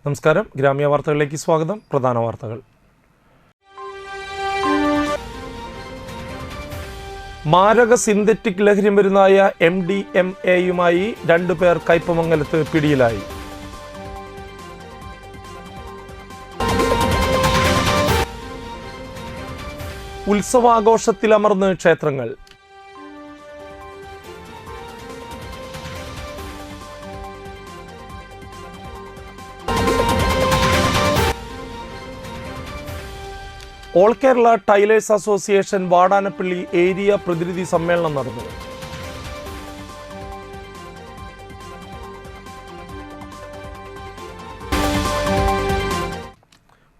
നമസ്കാരം. ഗ്രാമീയ വാർത്തകളിലേക്ക് സ്വാഗതം. പ്രധാന വാർത്തകൾ. മാരക സിന്തറ്റിക് ലഹരി മരുന്നായ MDMAയുമായി 2 പേർ കയ്പമംഗലത്ത് പിടിയിലായി. ഉത്സവാഘോഷത്തിലമർന്ന് ക്ഷേത്രങ്ങൾ. All Kerala tailors association Vadanappally area പ്രതിനിധി സമ്മേളനം നടന്നു.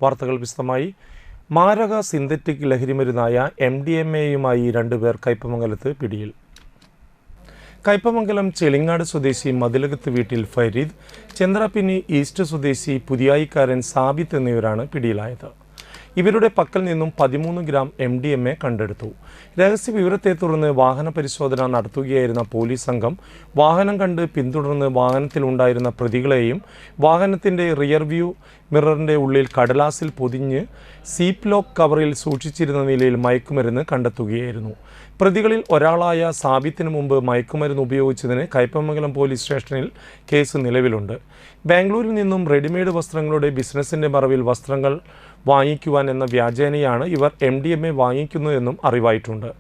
വാർത്തകൾ വിശദമായി. മാരക സിന്തറ്റിക് ലഹരിമരുന്നായ MDMAയുമായി 2 പേർ കയ്പമംഗലത്ത് പിടിയിൽ. കയ്പമംഗലം ചെളിങ്ങാട് സ്വദേശി മതിലകത്ത് വീട്ടിൽ ഫരീദ്, ചന്ദ്രാപിന്നി ഈസ്റ്റ് സ്വദേശി പുതിയായിക്കാരൻ സാബിത്ത് എന്നിവരാണ് പിടിയിലായത്. ഇവരുടെ പക്കൽ നിന്നും 13 ഗ്രാം MDMA കണ്ടെടുത്തു. രഹസ്യ വിവരത്തെ തുടർന്ന് വാഹന പരിശോധന നടത്തുകയായിരുന്ന പോലീസ് സംഘം വാഹനം കണ്ട് പിന്തുടർന്ന് വാഹനത്തിലുണ്ടായിരുന്ന പ്രതികളെയും വാഹനത്തിൻ്റെ റിയർ വ്യൂ മിററിൻ്റെ ഉള്ളിൽ കടലാസിൽ പൊതിഞ്ഞ് സീപ്പ് ലോക്ക് കവറിൽ സൂക്ഷിച്ചിരുന്ന നിലയിൽ മയക്കുമരുന്ന് കണ്ടെത്തുകയായിരുന്നു. പ്രതികളിൽ ഒരാളായ സാബിത്തിന് മുമ്പ് മയക്കുമരുന്ന് ഉപയോഗിച്ചതിന് കയ്പമംഗലം പോലീസ് സ്റ്റേഷനിൽ കേസ് നിലവിലുണ്ട്. ബാംഗ്ലൂരിൽ നിന്നും റെഡിമെയ്ഡ് വസ്ത്രങ്ങളുടെ ബിസിനസിൻ്റെ മറവിൽ വസ്ത്രങ്ങൾ വാങ്ങിക്കുവാൻ എന്ന വ്യാജേനയാണ് ഇവർ MDMA വാങ്ങിക്കുന്നതെന്നും അറിവായിട്ടുണ്ട്.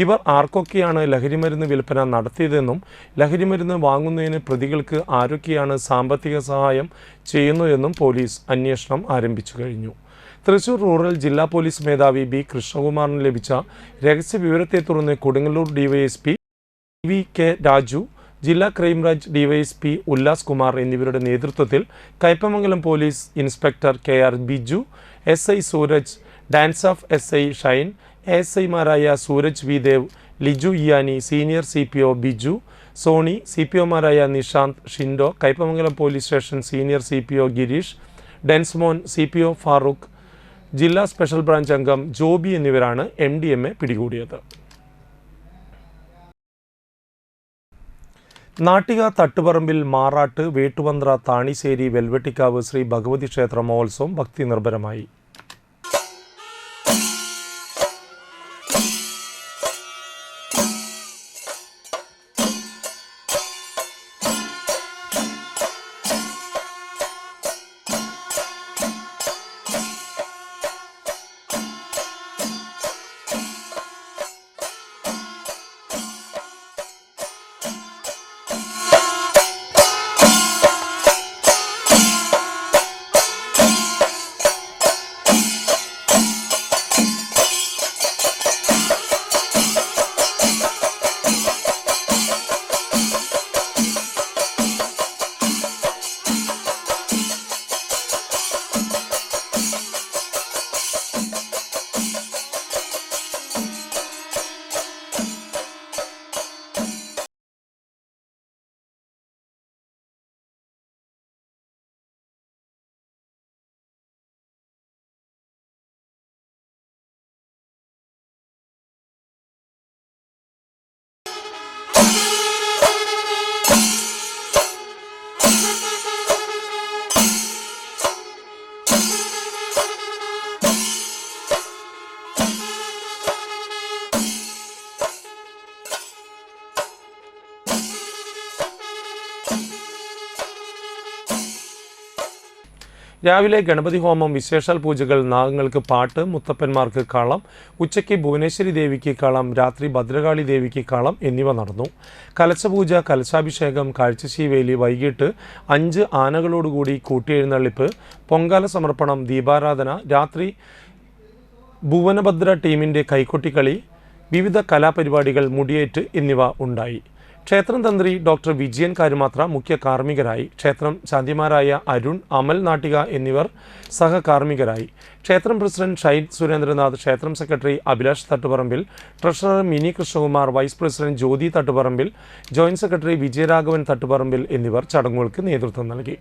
ഇവർ ആർക്കൊക്കെയാണ് ലഹരിമരുന്ന് വിൽപ്പന നടത്തിയതെന്നും ലഹരിമരുന്ന് വാങ്ങുന്നതിന് പ്രതികൾക്ക് ആരൊക്കെയാണ് സാമ്പത്തിക സഹായം ചെയ്യുന്നതെന്നും പോലീസ് അന്വേഷണം ആരംഭിച്ചു കഴിഞ്ഞു. തൃശൂർ റൂറൽ ജില്ലാ പോലീസ് മേധാവി B. കൃഷ്ണകുമാറിന് ലഭിച്ച രഹസ്യ വിവരത്തെ തുടർന്ന് കൊടുങ്ങല്ലൂർ DYSP VK രാജു, ജില്ലാ ക്രൈംബ്രാഞ്ച് DYSP ഉല്ലാസ് കുമാർ എന്നിവരുടെ നേതൃത്വത്തിൽ Kaipamangalam police inspector KR Biju, SI Sooraj, ഡാൻസ് ഓഫ് SI ഷൈൻ, ASIമാരായ Sooraj V Dev, Liju Iyani, senior CPO Biju, Soni, CPOമാരായ Nishanth, Shindo, Kaipamangalam police station senior CPO Girish, Densmon, CPO Farooq, ജില്ലാ സ്പെഷ്യൽ ബ്രാഞ്ച് അംഗം ജോബി എന്നിവരാണ് MDMA പിടികൂടിയത്. നാട്ടിക തട്ടുപറമ്പിൽ മാറാട്ട് വേട്ടുവന്ത്ര താണിശ്ശേരി വെൽവെട്ടിക്കാവ് ശ്രീ ഭഗവതി ക്ഷേത്ര മഹോത്സവം ഭക്തി നിർഭരമായി. രാവിലെ ഗണപതി ഹോമം, വിശേഷാൽ പൂജകൾ, നാഗങ്ങൾക്ക് പാട്ട്, മുത്തപ്പന്മാർക്ക് കളം, ഉച്ചയ്ക്ക് ഭുവനേശ്വരി ദേവിക്ക് കളം, രാത്രി ഭദ്രകാളി ദേവിക്ക് കളം എന്നിവ നടന്നു. കലശപൂജ, കലശാഭിഷേകം, കാഴ്ചശീവേലി, വൈകിട്ട് 5 ആനകളോടുകൂടി കൂട്ടിയെഴുന്നള്ളിപ്പ്, പൊങ്കാല സമർപ്പണം, ദീപാരാധന, രാത്രി ഭുവനഭദ്ര ടീമിൻ്റെ കൈക്കൊട്ടിക്കളി, വിവിധ കലാപരിപാടികൾ, മുടിയേറ്റ് എന്നിവ ഉണ്ടായി. ക്ഷേത്രം തന്ത്രി ഡോക്ടർ വിജയൻ കാരുമാത്ര മുഖ്യ കാർമ്മികരായി. ക്ഷേത്രം ശാന്തിമാരായ അരുൺ, അമൽ നാട്ടിക എന്നിവർ സഹകാർമ്മികരായി. ക്ഷേത്രം പ്രസിഡന്റ് ഷൈദ് സുരേന്ദ്രനാഥ്, ക്ഷേത്രം secretary Abhilash Thattuparambil, treasurer Mini Krishnakumar, vice president Jyothi Thattuparambil, joint secretary Vijayaraghavan Thattuparambil എന്നിവർ ചടങ്ങുകൾക്ക് നേതൃത്വം നൽകി.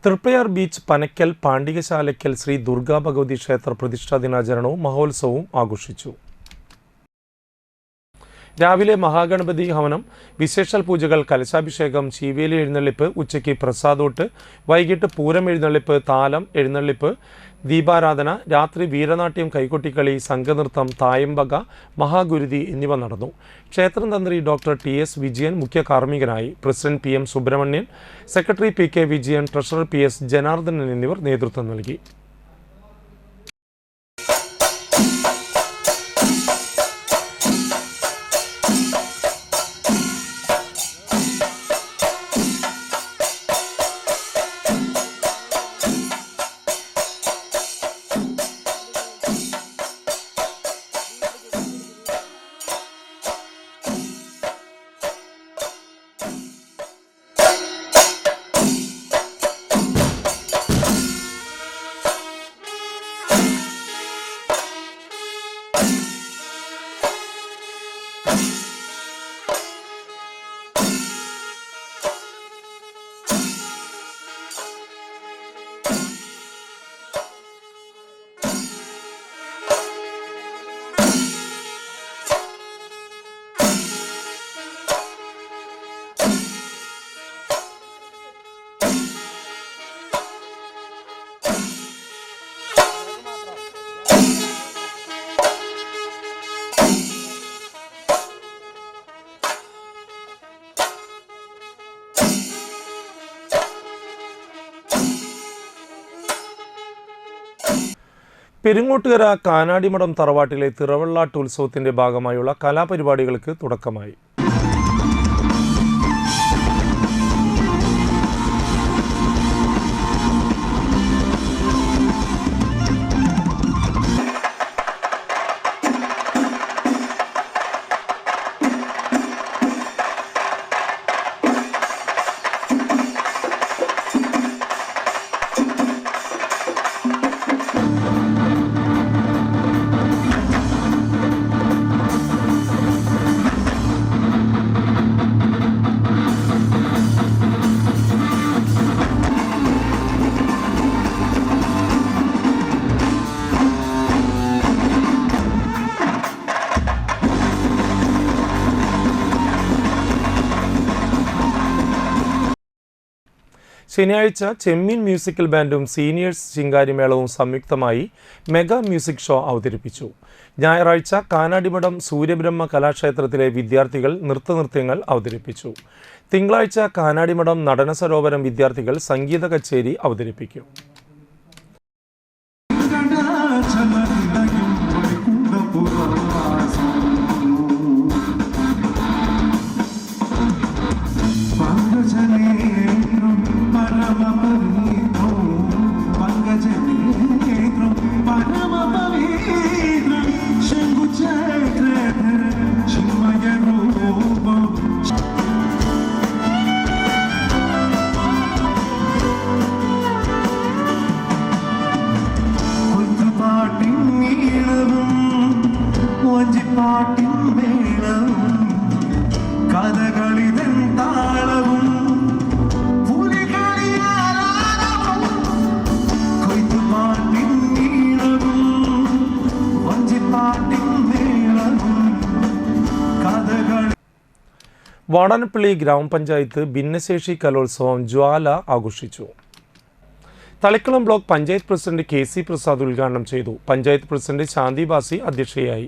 തൃപ്പയാർ ബീച്ച് പനക്കൽ പാണ്ഡികശാലയ്ക്കൽ ശ്രീ ദുർഗാ ഭഗവതി ക്ഷേത്ര പ്രതിഷ്ഠാ ദിനാചരണവും മഹോത്സവവും ആഘോഷിച്ചു. രാവിലെ മഹാഗണപതി ഹവനം, വിശേഷാൽ പൂജകൾ, കലശാഭിഷേകം, ചീവേലി എഴുന്നള്ളിപ്പ്, ഉച്ചയ്ക്ക് പ്രസാദോട്ട്, വൈകിട്ട് പൂരം എഴുന്നള്ളിപ്പ്, താലം എഴുന്നള്ളിപ്പ്, ദീപാരാധന, രാത്രി വീരനാട്യം, കൈകൊട്ടിക്കളി, സംഘനൃത്തം, തായമ്പക, മഹാഗുരുതി എന്നിവ നടന്നു. ക്ഷേത്രം തന്ത്രി ഡോക്ടർ ടി.എസ്. വിജയൻ മുഖ്യ കാർമ്മികനായി. പ്രസിഡന്റ് പി.എം. സുബ്രഹ്മണ്യൻ, സെക്രട്ടറി പി.കെ. വിജയൻ, ട്രഷറർ പി.എസ്. ജനാർദ്ദനൻ എന്നിവർ നേതൃത്വം നൽകി. പെരിങ്ങോട്ടുകര കാനാടിമഠം തറവാട്ടിലെ തിറവള്ളാട്ട് ഉത്സവത്തിന്റെ ഭാഗമായുള്ള കലാപരിപാടികൾക്ക് തുടക്കമായി. ശനിയാഴ്ച ചെമ്മീൻ മ്യൂസിക്കൽ ബാൻഡും സീനിയേഴ്സ് ശിങ്കാരിമേളവും സംയുക്തമായി മെഗാ മ്യൂസിക് ഷോ അവതരിപ്പിച്ചു. ഞായറാഴ്ച കാനാടിമഠം സൂര്യബ്രഹ്മ കലാക്ഷേത്രത്തിലെ വിദ്യാർത്ഥികൾ നൃത്തനൃത്യങ്ങൾ അവതരിപ്പിച്ചു. തിങ്കളാഴ്ച കാനാടിമഠം നടന സരോവരം വിദ്യാർത്ഥികൾ സംഗീത കച്ചേരി അവതരിപ്പിക്കും. വാടാനപ്പള്ളി ഗ്രാമപഞ്ചായത്ത് ഭിന്നശേഷി കലോത്സവം ജ്വാല ആഘോഷിച്ചു. Thalikkulam block panchayat president K C. Prasad ഉദ്ഘാടനം ചെയ്തു. പഞ്ചായത്ത് പ്രസിഡന്റ് ശാന്തി ബാസി അധ്യക്ഷയായി.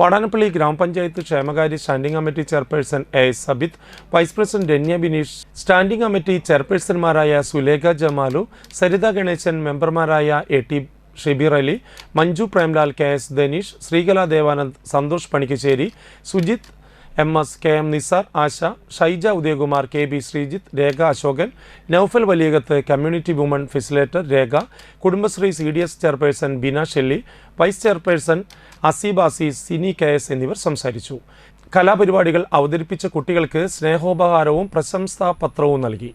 വാടാനപ്പള്ളി ഗ്രാമപഞ്ചായത്ത് ക്ഷേമകാര്യ സ്റ്റാൻഡിംഗ് കമ്മിറ്റി ചെയർപേഴ്സൺ എ.എസ്. Sabith, vice president Ranya Bineesh, standing committee ചെയർപേഴ്സൺമാരായ സുലേഖ ജമാലു, സരിത ഗണേശൻ, മെമ്പർമാരായ എ.ടി. ഷെബീർ അലി, മഞ്ജു പ്രേംലാൽ, കെ.എസ്. ധനീഷ്, ശ്രീകല ദേവാനന്ദ്, സന്തോഷ് പണിക്കശ്ശേരി, സുജിത്, എം.എസ്. കെ.എം. നിസാർ, ആശ, ഷൈജ ഉദയകുമാർ, കെ.ബി. Sreejith, Rekha Ashokan, Noufal Valiyakath, community woman facilitator Rekha, Kudumbashree CDS chairperson Bina Shelly, vice chairperson Aseebasi, Sini കെ.എസ്. എന്നിവർ സംസാരിച്ചു. കലാപരിപാടികൾ അവതരിപ്പിച്ച കുട്ടികൾക്ക് സ്നേഹോപഹാരവും പ്രശംസാപത്രവും നൽകി.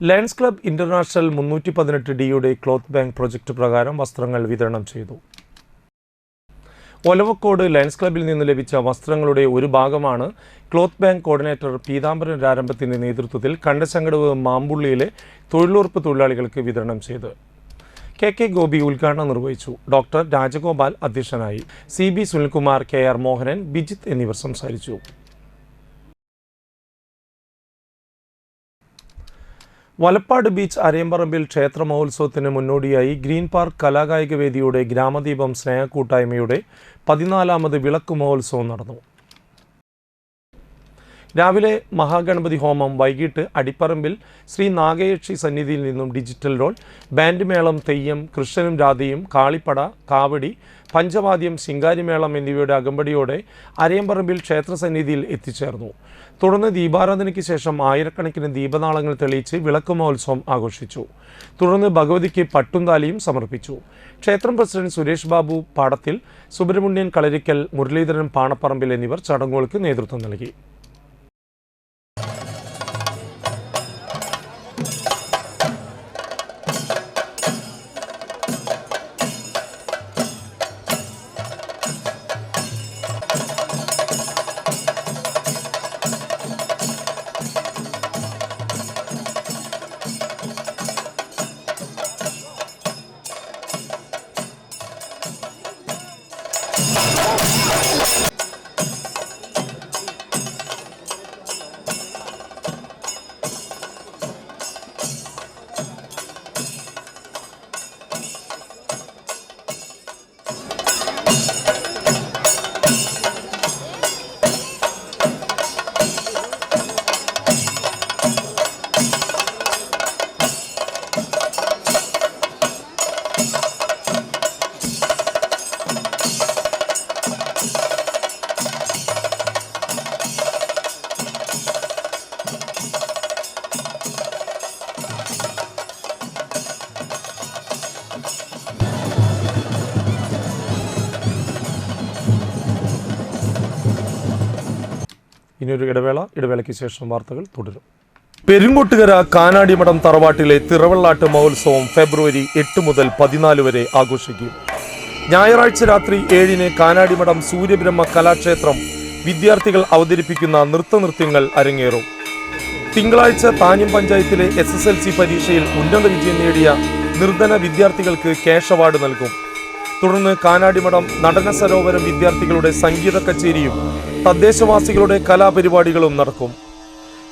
Lions club international 318D cloth bank project പ്രകാരം വസ്ത്രങ്ങൾ വിതരണം ചെയ്തു. ഒലവക്കോട് ലയൺസ് ക്ലബിൽ നിന്ന് ലഭിച്ച വസ്ത്രങ്ങളുടെ ഒരു ഭാഗമാണ് ക്ലോത്ത് ബാങ്ക് കോർഡിനേറ്റർ പീതാംബരൻ രാരംഭത്തിന്റെ നേതൃത്വത്തിൽ കണ്ടശങ്കടവ് മാമ്പുള്ളിയിലെ തൊഴിലുറപ്പ് തൊഴിലാളികൾക്ക് വിതരണം ചെയ്തത്. കെ ഗോപി ഉദ്ഘാടനം നിർവഹിച്ചു. ഡോക്ടർ രാജഗോപാൽ അധ്യക്ഷനായി. CB സുനിൽകുമാർ, KR മോഹനൻ, ബിജിത്ത് എന്നിവർ സംസാരിച്ചു. വലപ്പാട് ബീച്ച് അരയമ്പറമ്പിൽ ക്ഷേത്ര മഹോത്സവത്തിന് മുന്നോടിയായി ഗ്രീൻ പാർക്ക് കലാകായിക വേദിയുടെ ഗ്രാമദീപം സ്നേഹക്കൂട്ടായ്മയുടെ 14ാമത് വിളക്ക് മഹോത്സവം നടന്നു. രാവിലെ മഹാഗണപതി ഹോമം, വൈകിട്ട് അടിപ്പറമ്പിൽ ശ്രീ നാഗയക്ഷി സന്നിധിയിൽ നിന്നും ഡിജിറ്റൽ റോൾ, ബാൻഡ് മേളം, തെയ്യം, കൃഷ്ണനും രാധയും, കാളിപ്പട, കാവടി, പഞ്ചവാദ്യം, ശിങ്കാരിമേളം എന്നിവയുടെ അകമ്പടിയോടെ അരയമ്പറമ്പിൽ ക്ഷേത്രസന്നിധിയിൽ എത്തിച്ചേർന്നു. തുടർന്ന് ദീപാരാധനയ്ക്ക് ശേഷം ആയിരക്കണക്കിന് ദീപനാളങ്ങൾ തെളിയിച്ച് വിളക്ക് മഹോത്സവം ആഘോഷിച്ചു. തുടർന്ന് ഭഗവതിക്ക് പട്ടുംതാലിയും സമർപ്പിച്ചു. ക്ഷേത്രം പ്രസിഡന്റ് സുരേഷ് ബാബു പാടത്തിൽ, സുബ്രഹ്മണ്യൻ കളരിക്കൽ, മുരളീധരൻ പാണപ്പറമ്പിൽ എന്നിവർ ചടങ്ങുകൾക്ക് നേതൃത്വം നൽകി. ഇനിയൊരു ഇടവേളയ്ക്ക് ശേഷം വാർത്തകൾ തുടരും. പെരുങ്ങോട്ടുകര കാനാടിമഠം തറവാട്ടിലെ തിറവള്ളാട്ട് മഹോത്സവം ഫെബ്രുവരി 8 മുതൽ 14 വരെ ആഘോഷിക്കും. ഞായറാഴ്ച രാത്രി 7-ന് കാനാടിമഠം സൂര്യബ്രഹ്മ കലാക്ഷേത്രം വിദ്യാർത്ഥികൾ അവതരിപ്പിക്കുന്ന നൃത്തനൃത്യങ്ങൾ അരങ്ങേറും. തിങ്കളാഴ്ച താന്യം പഞ്ചായത്തിലെ SSLC പരീക്ഷയിൽ ഉന്നത വിജയം നേടിയ നിർധന വിദ്യാർത്ഥികൾക്ക് ക്യാഷ് അവാർഡ് നൽകും. തുടർന്ന് കാനാടിമഠം നടന സരോവരം വിദ്യാർത്ഥികളുടെ സംഗീത കച്ചേരിയും തദ്ദേശവാസികളുടെ കലാപരിപാടികളും നടക്കും.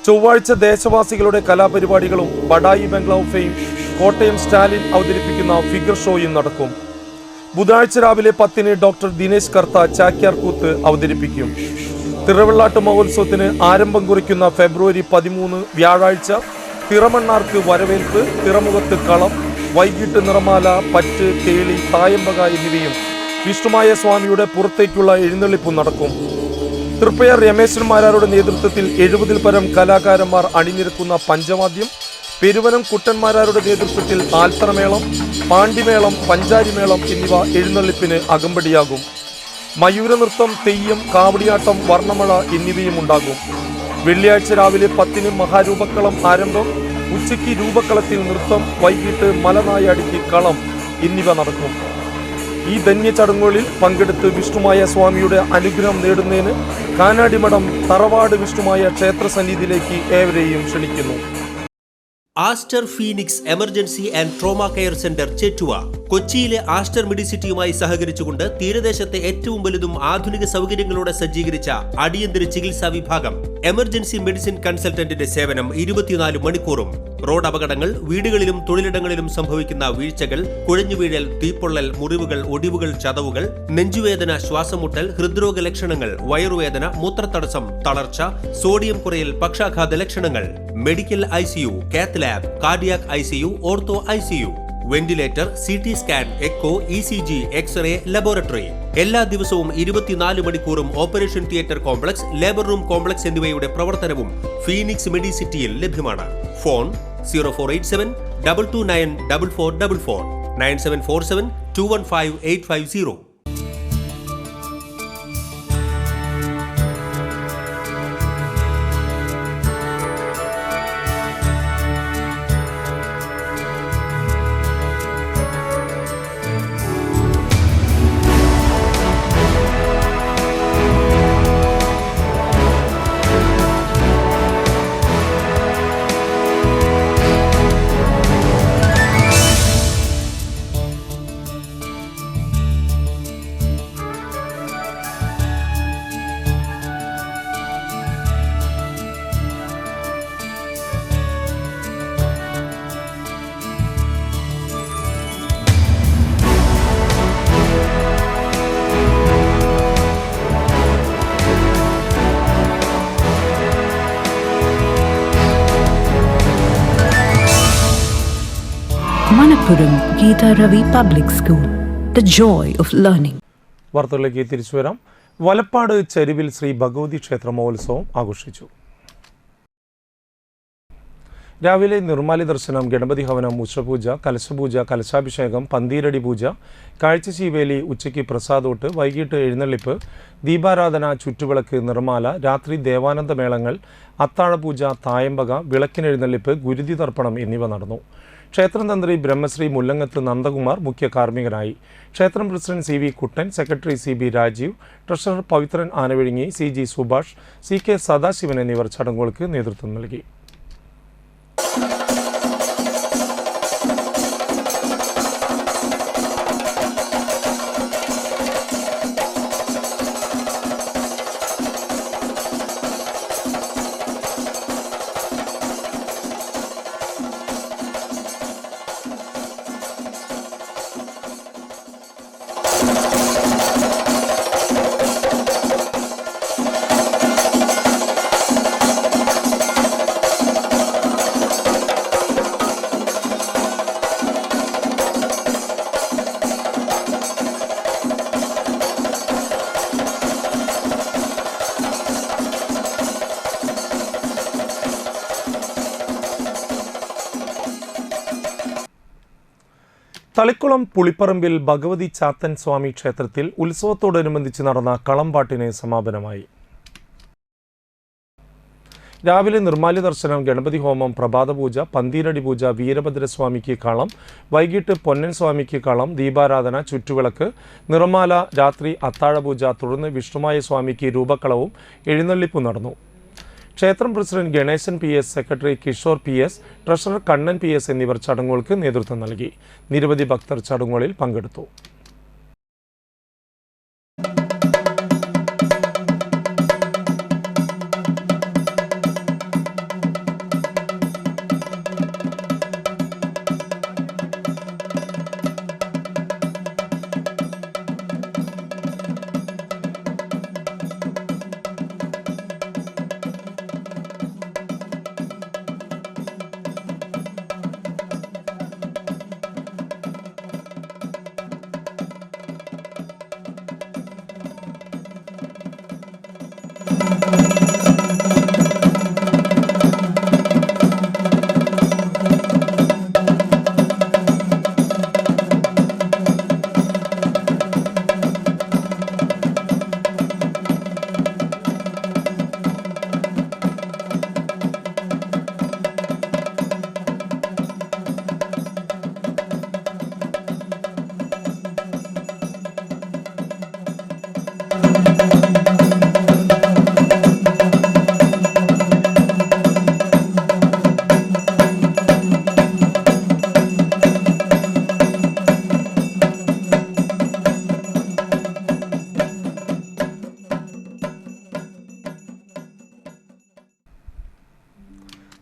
ചൊവ്വാഴ്ച ദേശവാസികളുടെ കലാപരിപാടികളും ബഡായി ബംഗ്ലാവ് ഫെയിം കോട്ടയം സ്റ്റാലിൻ അവതരിപ്പിക്കുന്ന ഫിഗർ ഷോയും നടക്കും. ബുധനാഴ്ച രാവിലെ 10-ന് ഡോക്ടർ ദിനേശ് കർത്ത ചാക്യാർ കൂത്ത് അവതരിപ്പിക്കും. തിറവള്ളാട്ട് മഹോത്സവത്തിന് ആരംഭം കുറിക്കുന്ന ഫെബ്രുവരി 13 വ്യാഴാഴ്ച തിറമണ്ണാർക്ക് വരവേൽപ്പ്, തിറമുഖത്ത് കളം, വൈകിട്ട് നിറമാല, പറ്റ്, കേളി, തായമ്പക എന്നിവയും വിഷ്ണുമായ സ്വാമിയുടെ പുറത്തേക്കുള്ള എഴുന്നള്ളിപ്പും നടക്കും. തൃപ്പയാർ രമേശന്മാരാരുടെ നേതൃത്വത്തിൽ 70-ൽ പരം കലാകാരന്മാർ അണിനിരക്കുന്ന പഞ്ചവാദ്യം, പെരുവനം കുട്ടന്മാരാരുടെ നേതൃത്വത്തിൽ ആൽത്തറമേളം, പാണ്ടിമേളം, പഞ്ചാരിമേളം എന്നിവ എഴുന്നള്ളിപ്പിന് അകമ്പടിയാകും. മയൂരനൃത്തം, തെയ്യം, കാവടിയാട്ടം, വർണ്ണമഴ എന്നിവയും ഉണ്ടാകും. വെള്ളിയാഴ്ച രാവിലെ 10-ന് മഹാരൂപക്കളം ആരംഭം, ഉച്ചയ്ക്ക് രൂപക്കളത്തിൽ നൃത്തം, വൈകിട്ട് മലനായാടിക്ക് കളം എന്നിവ നടക്കും. ഈ ധന്യ ചടങ്ങുകളിൽ പങ്കെടുത്ത് വിഷ്ണുമായ സ്വാമിയുടെ അനുഗ്രഹം നേടുന്നതിന് കാനാടിമഠം തറവാട് വിഷ്ണുമായ ക്ഷേത്രസന്നിധിയിലേക്ക് ഏവരെയും ക്ഷണിക്കുന്നു. Aster Phoenix emergency and trauma care centre Chettuva കൊച്ചിയിലെ ആസ്റ്റർ മെഡിസിറ്റിയുമായി സഹകരിച്ചുകൊണ്ട് തീരദേശത്തെ ഏറ്റവും വലുതും ആധുനിക സൗകര്യങ്ങളോടെ സജ്ജീകരിച്ച അടിയന്തര ചികിത്സാ വിഭാഗം. എമർജൻസി മെഡിസിൻ കൺസൾട്ടന്റിന്റെ സേവനം 24 മണിക്കൂറും. റോഡ് അപകടങ്ങൾ, വീടുകളിലും തൊഴിലിടങ്ങളിലും സംഭവിക്കുന്ന വീഴ്ചകൾ, കുഴഞ്ഞുവീഴൽ, തീപ്പൊള്ളൽ, മുറിവുകൾ, ഒടിവുകൾ, ചതവുകൾ, നെഞ്ചുവേദന, ശ്വാസമുട്ടൽ, ഹൃദ്രോഗ ലക്ഷണങ്ങൾ, വയറുവേദന, മൂത്രത്തടസ്സം, തളർച്ച, സോഡിയം കുറയൽ, പക്ഷാഘാത ലക്ഷണങ്ങൾ, medical ICU, cath lab, cardiac ICU, ortho ICU, ventilator, CT scan, echo, ECG, X ray, laboratory. എല്ലാ ദിവസവും 24 മണിക്കൂറും operation theatre complex, labour room complex എന്നിവയുടെ പ്രവർത്തനവും ഫീനിക്സ് മെഡിസിറ്റിയിൽ ലഭ്യമാണ്. Phone 0487 229 4444 9747 215 850. Manappuram Geeta Ravi Public School, the joy of learning. വാർത്തകളിലേക്ക് തിരിച്ചു വരാം. വലപ്പാട് ചരുവിൽ ശ്രീ ഭഗവതി ക്ഷേത്ര മഹോത്സവം ആഘോഷിച്ചു. രാവിലെ നിർമ്മാല്യ ദർശനം, ഗണപതി ഹവനം, ഉഷപൂജ, കലശപൂജ, കലശാഭിഷേകം, പന്തീരടി പൂജ, കാഴ്ചശീവേലി, ഉച്ചയ്ക്ക് പ്രസാദോട്ട്, വൈകിട്ട് എഴുന്നള്ളിപ്പ്, ദീപാരാധന, ചുറ്റുവിളക്ക്, നിർമ്മാല, രാത്രി ദേവാനന്ദ മേളങ്ങൾ, അത്താഴപൂജ, തായമ്പക, വിളക്കിനെഴുന്നള്ളിപ്പ്, ഗുരുതി തർപ്പണം എന്നിവ നടന്നു. ക്ഷേത്രം തന്ത്രി ബ്രഹ്മശ്രീ മുല്ലങ്ങത്ത് നന്ദകുമാർ മുഖ്യ കാർമ്മികനായി. ക്ഷേത്രം president CV Kuttan, secretary CB Rajeev, treasurer Pavithran Anavizhungi, CG Subhash, CK Sadasivan എന്നിവർ ചടങ്ങുകൾക്ക് നേതൃത്വം നൽകി. തളിക്കുളം പുളിപ്പറമ്പിൽ ഭഗവതി ചാത്തൻ സ്വാമി ക്ഷേത്രത്തിൽ ഉത്സവത്തോടനുബന്ധിച്ച് നടന്ന കളംപാട്ടിന് സമാപനമായി. രാവിലെ നിർമ്മാല്യ ദർശനം, ഗണപതി ഹോമം, പ്രഭാതപൂജ, പന്തീരടി പൂജ, വീരഭദ്രസ്വാമിക്ക് കളം, വൈകിട്ട് പൊന്നൻ സ്വാമിക്ക് കളം, ദീപാരാധന, ചുറ്റുവിളക്ക്, നിർമ്മാല, രാത്രി അത്താഴപൂജ, തുടർന്ന് വിഷ്ണുമായ സ്വാമിക്ക് രൂപക്കളവും എഴുന്നള്ളിപ്പും നടന്നു. ക്ഷേത്രം president Ganesan PS, secretary Kishore PS, treasurer Kannan PS എന്നിവർ ചടങ്ങുകൾക്ക് നേതൃത്വം നൽകി. നിരവധി ഭക്തർ ചടങ്ങുകളിൽ പങ്കെടുത്തു.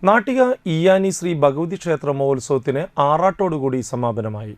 നാട്ടിക ഈയാനി ശ്രീ ഭഗവതി ക്ഷേത്ര മഹോത്സവത്തിന് ആറാട്ടോടുകൂടി സമാപനമായി.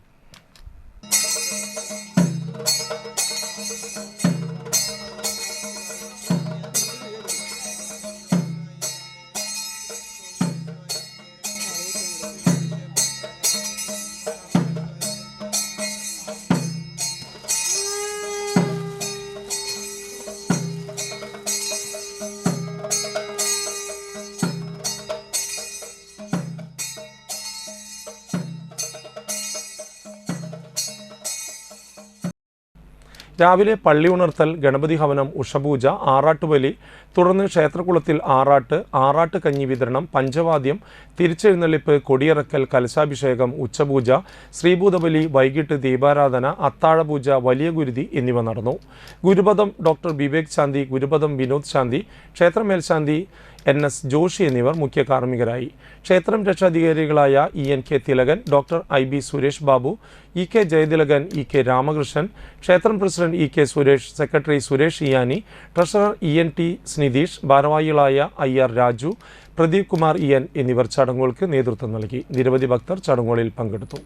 രാവിലെ പള്ളി ഉണർത്തൽ, ഗണപതി ഹവനം, ഉഷപൂജ, ആറാട്ടുബലി, തുടർന്ന് ക്ഷേത്രകുളത്തിൽ ആറാട്ട് കഞ്ഞി വിതരണം, പഞ്ചവാദ്യം, തിരിച്ചെഴുന്നള്ളിപ്പ്, കൊടിയിറക്കൽ, കലശാഭിഷേകം, ഉച്ചപൂജ, ശ്രീഭൂതബലി, വൈകിട്ട് ദീപാരാധന, അത്താഴപൂജ, വലിയ ഗുരുതി എന്നിവ നടന്നു. ഗുരുപദം ഡോക്ടർ വിവേക് ശാന്തി, ഗുരുപദം വിനോദ് ശാന്തി, ക്ഷേത്രമേൽശാന്തി NS ജോഷി എന്നിവർ മുഖ്യ കാർമ്മികരായി. ക്ഷേത്രം രക്ഷാധികാരികളായ ENK Thilakan, doctor IB Suresh Babu, EK Jayathilakan, EK Ramakrishnan, ക്ഷേത്രം president EK Suresh, secretary Suresh Iyani, treasurer ENT Snitheesh, ഭാരവാഹികളായ IR രാജു, പ്രദീപ് കുമാർ EN എന്നിവർ ചടങ്ങുകൾക്ക് നേതൃത്വം നൽകി. നിരവധി ഭക്തർ ചടങ്ങുകളിൽ പങ്കെടുത്തു.